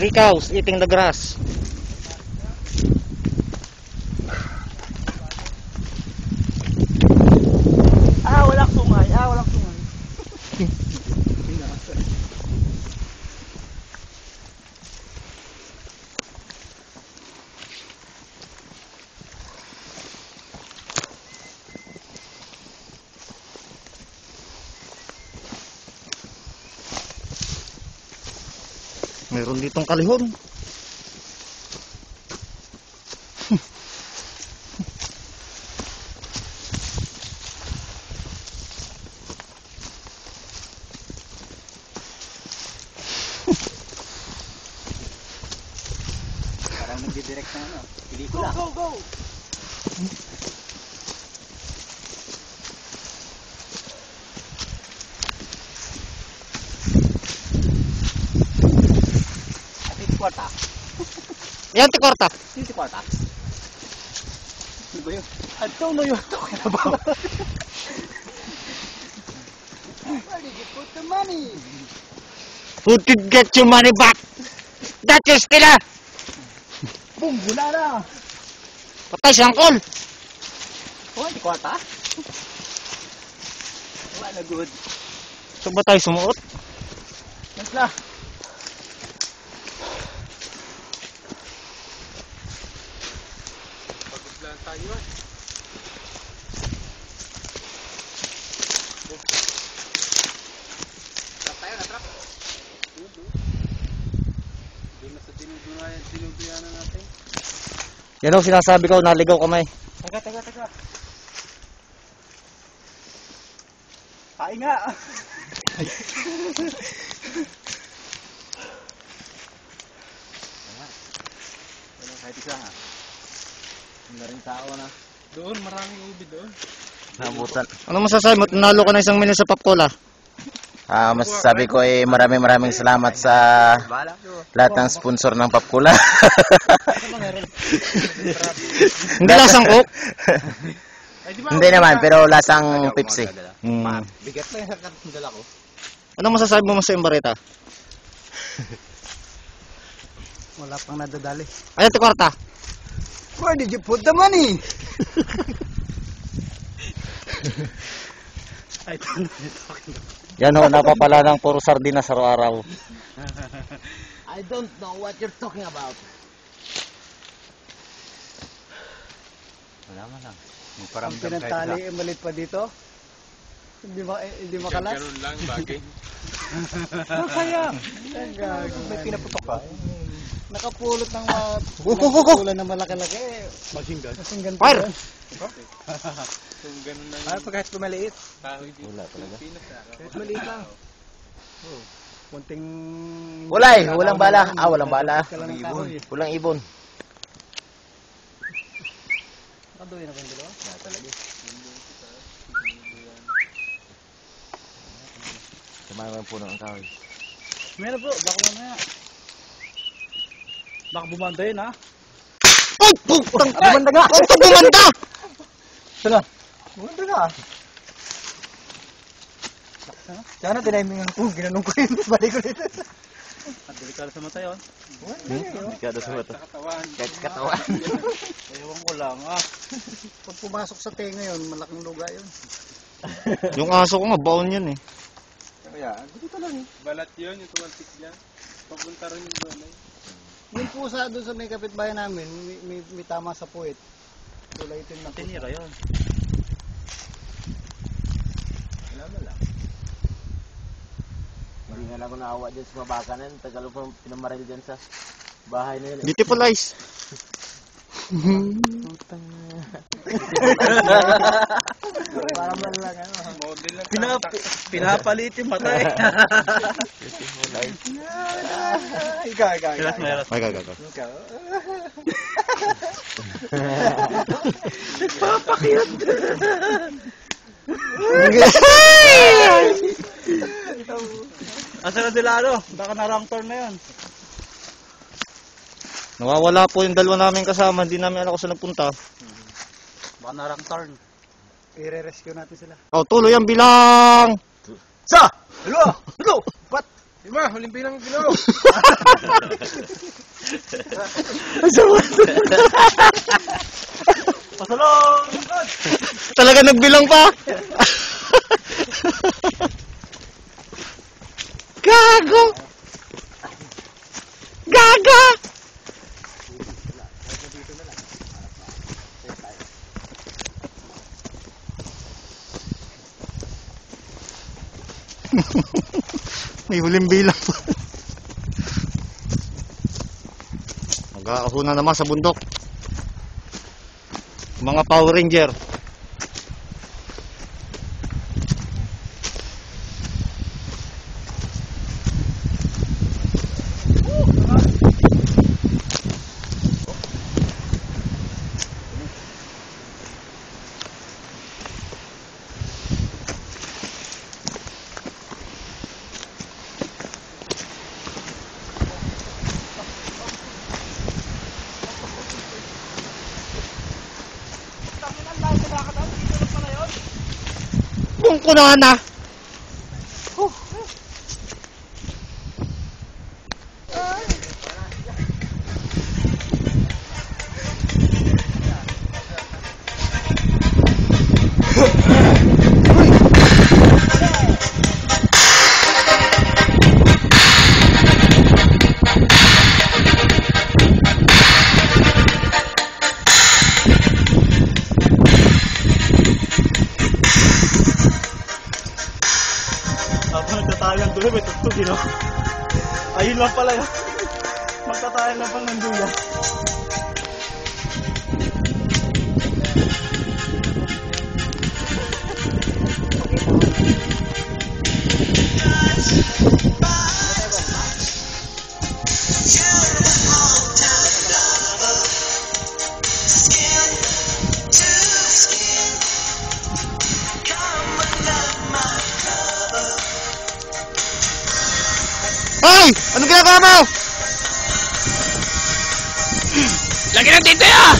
3 cows eating the grass. Walang sungay. Walang sungay. Meron ditong kalihon. Parang nagdidirect na ano. Pelikula. Go, go, go! Kwarta. Yan, tikwarta. Yung si Kwarta? Ano ba yun? I don't know you're talking about. Where did you put the money? Who did get your money back? That is killer. Boom! Wala na! Patay si Angkol. Oh, si Kwarta? Wala good. Saan ba tayo sumuot? Nasla! Tayo eh. Trap tayo na trap. Hindi na sa dinuduyan natin. Yan ang sinasabi ko, naligaw kamay. Taga. Ay nga. Wala kahit isa ha. Wala rin tao na. Doon, maraming ubi doon. Nabutan. Ano masasabi mo? Nalo ka na isang mili sa Popcola. Masasabi ko ay maraming salamat sa lahat ng sponsor ng Popcola. Hindi lasang Coke? Hindi naman, pero lasang Pepsi. Bigat na yung karton dala ko. Ano masasabi mo sa Imbarita? Wala pang nadadali. Ayan, tikwarta. Where did you put the money? I don't know what you're talking about. Yan ho, napapala ng puro sardinas araw-araw. I don't know what you're talking about. Wala man lang. Ang pinantali ay malit pa dito. Hindi makalas. Ganun lang, bagay. Sayang. May pinaputok pa. Nakapulot ng mga ulan na malaki-laki. Masinggan pa. Fire! Kung ganun lang Ay, pag kahit lumaliit. kahoy dito. Wala talaga. Kahit maliit lang. Kunting... Walang bala. Walang bala. Walang ibon. Walang ibon. Nakaduwi na ba yung dalawa? Wala talaga. Samahan mo yung puno ng kahoy. Meron bro, baka mamaya. Baka bumanda yun ha? Ay! Putang! Bumanda nga! Ito bumanda! Sala! Bumanda nga! Sana tiniming ako, ginanong ko yun, balik ko dito. At delikado sa mata yun. Kada sa mata. Katawan. Kahit katawan. Ewan ko lang Pag pumasok sa tenga yun, malaking luga yun. Yung aso ko nga, baon yan eh. Kaya, dito lang eh. Balat yun, yung tumantik dyan. Papunta rin yung balay. Yung pusa doon sa may kapitbahay namin, may tama sa puwit. Kulay itim na pusa. Tinira yun. Wala mo lang. Hindi nga lang ako naawa dyan sa mabakanan. Tagal ko pinamaril dyan sa bahay na yun. Beautiful eyes. Para man lang Model lang. Pinapalit yung mata eh. Beautiful eyes. Ikaw. Ay, gagaga. Ikaw. Papakiyot. Asa na Delano? Baka na wrong turn na yun. Nawawala po yung dalawa namin kasama. Hindi namin alam kung saan nagpunta. Baka na wrong turn. I-rescue natin sila. Oh, tuloy ang bilang! Sa! Dalawa! Tatlo! Apat! 5! pa, huling bilang ginaw. Pasalong! Talaga nagbilang pa. Gago. Gaga. May huling bilang pa. Mag-aahuna naman sa bundok. Mga Power Ranger. Kung kunahan na. Habang nagtatayan doon, may tugtog, you know? Ayun lang pala yun. Magtatayan lang pang nanduya. Hoy! Anong ginagawa mo? Lagi ng tinte ah!